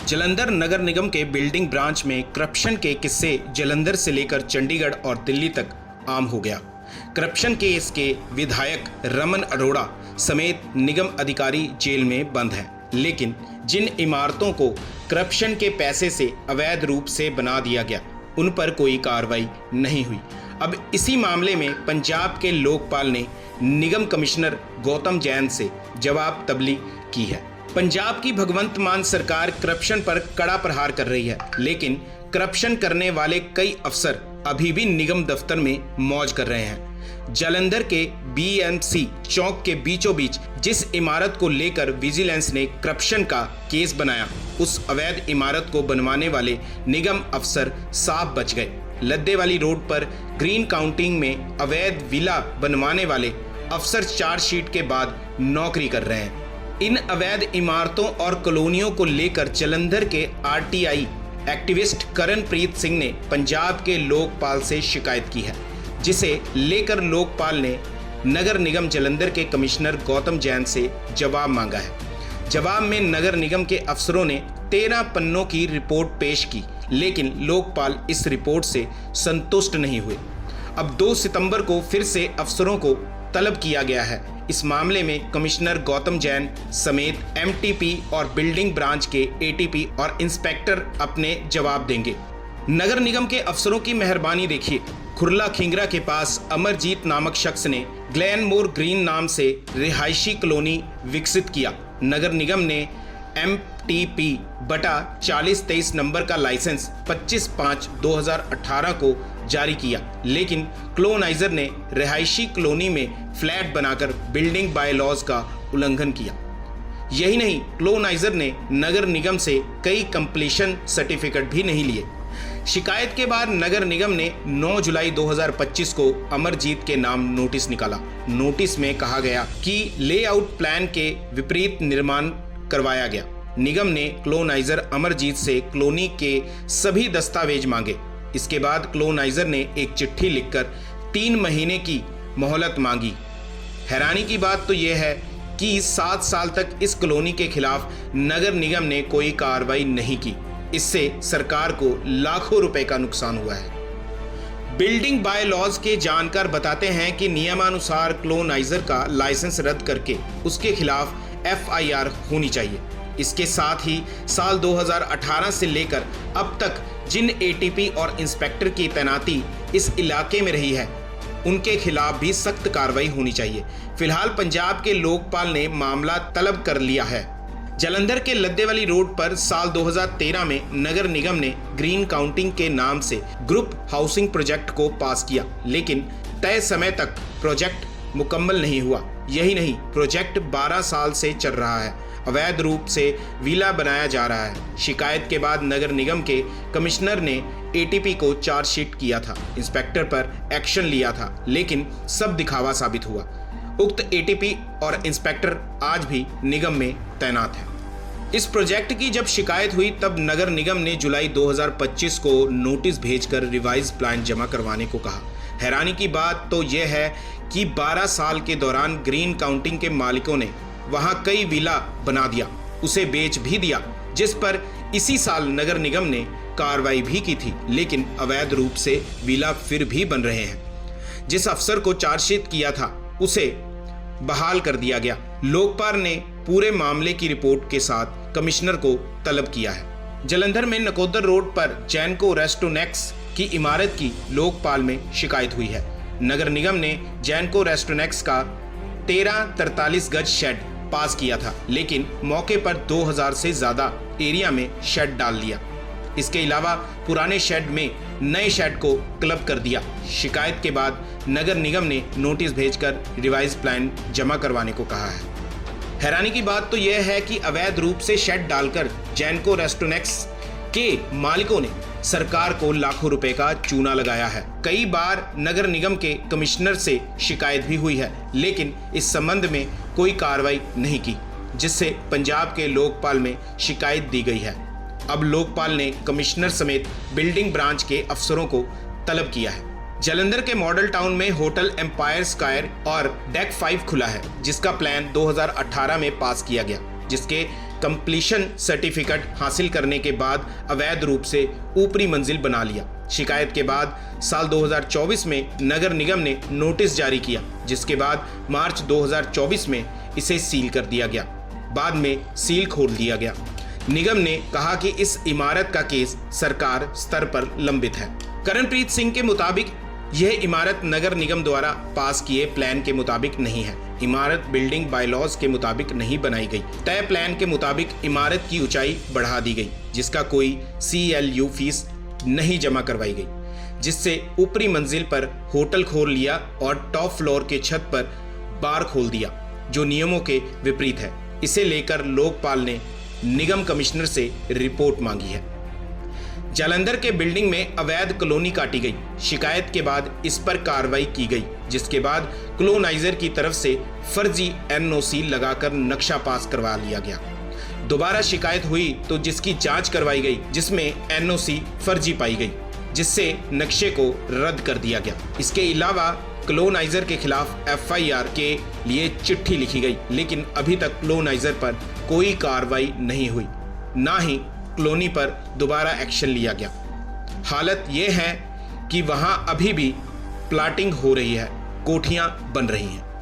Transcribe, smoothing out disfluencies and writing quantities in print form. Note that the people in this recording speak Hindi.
जालंधर नगर निगम के बिल्डिंग ब्रांच में करप्शन के किस्से जालंधर से लेकर चंडीगढ़ और दिल्ली तक आम हो गया। करप्शन केस के विधायक रमन अरोड़ा समेत निगम अधिकारी जेल में बंद हैं, लेकिन जिन इमारतों को करप्शन के पैसे से अवैध रूप से बना दिया गया उन पर कोई कार्रवाई नहीं हुई। अब इसी मामले में पंजाब के लोकपाल ने निगम कमिश्नर गौतम जैन से जवाब तबली की है। पंजाब की भगवंत मान सरकार करप्शन पर कड़ा प्रहार कर रही है, लेकिन करप्शन करने वाले कई अफसर अभी भी निगम दफ्तर में मौज कर रहे हैं। जालंधर के बीएमसी चौक के बीचों बीच जिस इमारत को लेकर विजिलेंस ने करप्शन का केस बनाया, उस अवैध इमारत को बनवाने वाले निगम अफसर साफ बच गए। लद्दे वाली रोड पर ग्रीन काउंटिंग में अवैध विला बनवाने वाले अफसर चार्जशीट के बाद नौकरी कर रहे हैं। इन अवैध इमारतों और कॉलोनियों को लेकर जालंधर के आरटीआई एक्टिविस्ट करणप्रीत सिंह ने पंजाब के लोकपाल से शिकायत की है, जिसे लेकर लोकपाल ने नगर निगम जालंधर के कमिश्नर गौतम जैन से जवाब मांगा है। जवाब में नगर निगम के अफसरों ने 13 पन्नों की रिपोर्ट पेश की, लेकिन लोकपाल इस रिपोर्ट से संतुष्ट नहीं हुए। अब 2 सितंबर को फिर से अफसरों को तलब किया गया है। इस मामले में कमिश्नर गौतम जैन समेत एमटीपी और बिल्डिंग ब्रांच के एटीपी और इंस्पेक्टर अपने जवाब देंगे। नगर निगम के अफसरों की मेहरबानी देखिए। खुरला खिंगरा के पास अमरजीत नामक शख्स ने ग्लैनमोर ग्रीन नाम से रिहायशी कॉलोनी विकसित किया। नगर निगम ने एमटीपी बटा 4023 नंबर का लाइसेंस 25/5/2018 को जारी किया, लेकिन क्लोनाइजर ने रिहायशी कॉलोनी में फ्लैट बनाकर बिल्डिंग बाय लॉज का उल्लंघन किया। यही नहीं, क्लोनाइजर ने नगर निगम से कई कंप्लीशन सर्टिफिकेट भी नहीं लिए। शिकायत के बाद नगर निगम ने 9 जुलाई 2025 को अमरजीत के नाम नोटिस निकाला। नोटिस में कहा गया कि लेआउट प्लान के विपरीत निर्माण करवाया गया। निगम ने क्लोनाइजर अमरजीत से कॉलोनी के सभी दस्तावेज मांगे। इसके बाद क्लोनाइजर ने एक चिट्ठी लिखकर 3 महीने की मोहलत मांगी। हैरानी की बात तो यह है कि 7 साल तक इस कॉलोनी के खिलाफ नगर निगम ने कोई कार्रवाई नहीं की। इससे सरकार को लाखों रुपए का नुकसान हुआ है। बिल्डिंग बाय लॉज के जानकार बताते हैं कि नियमानुसार क्लोनाइजर का लाइसेंस रद्द करके उसके खिलाफ एफआईआर होनी चाहिए। इसके साथ ही साल 2018 से लेकर अब तक जिन एटीपी और इंस्पेक्टर की तैनाती इस इलाके में रही है, उनके खिलाफ भी सख्त कार्रवाई होनी चाहिए। फिलहाल पंजाब के लोकपाल ने मामला तलब कर लिया है। जालंधर के लद्दे वाली रोड पर साल 2013 में नगर निगम ने ग्रीन काउंटिंग के नाम से ग्रुप हाउसिंग प्रोजेक्ट को पास किया, लेकिन तय समय तक प्रोजेक्ट मुकम्मल नहीं हुआ। यही नहीं, प्रोजेक्ट 12 साल से चल रहा है। अवैध रूप से विला बनाया जा रहा है। शिकायत के बाद नगर निगम के कमिश्नर ने एटीपी को चार्जशीट किया था, इंस्पेक्टर पर एक्शन लिया था, लेकिन सब दिखावा साबित हुआ। उक्त एटीपी और इंस्पेक्टर आज भी निगम में तैनात है। इस प्रोजेक्ट की जब शिकायत हुई तब नगर निगम ने जुलाई 2025 को नोटिस भेजकर रिवाइज प्लान जमा करवाने को कहा। हैरानी की बात तो यह है कि 12 साल के दौरान ग्रीन काउंटिंग के मालिकों ने वहां कई विला बना दिया, उसे बेच भी दिया, जिस पर इसी साल नगर निगम ने कार्रवाई भी की थी, लेकिन अवैध रूप से विला फिर भी बन रहे हैं। जिस अफसर को चार्जशीट किया था उसे बहाल कर दिया गया। लोकपाल ने पूरे मामले की रिपोर्ट के साथ कमिश्नर को तलब किया है। जालंधर में नकोदर रोड पर जैनको रेस्टोनेक्स की इमारत की लोकपाल में शिकायत हुई है। नगर निगम ने जैनको रेस्टोनेक्स का 1343 गज शेड पास किया था, लेकिन मौके पर 2000 से ज्यादा एरिया में शेड डाल दिया। इसके अलावा पुराने शेड में नए शेड को क्लब कर दिया। शिकायत के बाद नगर निगम ने नोटिस भेजकर रिवाइज प्लान जमा करवाने को कहा है। हैरानी की बात तो यह है कि अवैध रूप से शेड डालकर जैनको रेस्टोनेक्स के मालिकों ने सरकार को लाखों रुपए का चूना लगाया है। कई बार नगर निगम के कमिश्नर से शिकायत भी हुई है, लेकिन इस संबंध में कोई कार्रवाई नहीं की, जिससे पंजाब के लोकपाल में शिकायत दी गई है। अब लोकपाल ने कमिश्नर समेत बिल्डिंग ब्रांच के अफसरों को तलब किया है। जालंधर के मॉडल टाउन में होटल एम्पायर स्क्वायर और डेक 5 खुला है, जिसका प्लान 2018 में पास किया गया, जिसके कंप्लीशन सर्टिफिकेट हासिल करने के बाद अवैध रूप से ऊपरी मंजिल बना लिया। शिकायत के बाद साल 2024 में नगर निगम ने नोटिस जारी किया, जिसके बाद मार्च 2024 में इसे सील कर दिया गया। बाद में सील खोल दिया गया। निगम ने कहा कि इस इमारत का केस सरकार स्तर पर लंबित है। करणप्रीत सिंह के मुताबिक यह इमारत नगर निगम द्वारा पास किए प्लान के मुताबिक नहीं है। इमारत बिल्डिंग बायलॉज के मुताबिक नहीं बनाई गई। तय प्लान के मुताबिक इमारत की ऊंचाई बढ़ा दी गई, जिसका कोई CLU फीस नहीं जमा करवाई गई, जिससे ऊपरी मंजिल पर होटल खोल लिया और टॉप फ्लोर के छत पर बार खोल दिया, जो नियमों के विपरीत है। इसे लेकर लोकपाल ने निगम कमिश्नर से रिपोर्ट मांगी है। जालंधर के बिल्डिंग में अवैध कॉलोनी काटी गई। शिकायत के बाद इस पर कार्रवाई की गई, जिसके बाद कॉलोनाइजर की तरफ से फर्जी NOC लगाकर नक्शा पास करवा लिया गया। दोबारा शिकायत हुई तो जिसकी जांच करवाई गई, जिसमें NOC फर्जी पाई गई, जिससे नक्शे को रद्द कर दिया गया। इसके अलावा कॉलोनाइजर के खिलाफ FIR के लिए चिट्ठी लिखी गई, लेकिन अभी तक कॉलोनाइजर पर कोई कार्रवाई नहीं हुई, ना ही कॉलोनी पर दोबारा एक्शन लिया गया। हालत यह है कि वहां अभी भी प्लाटिंग हो रही है, कोठियां बन रही हैं।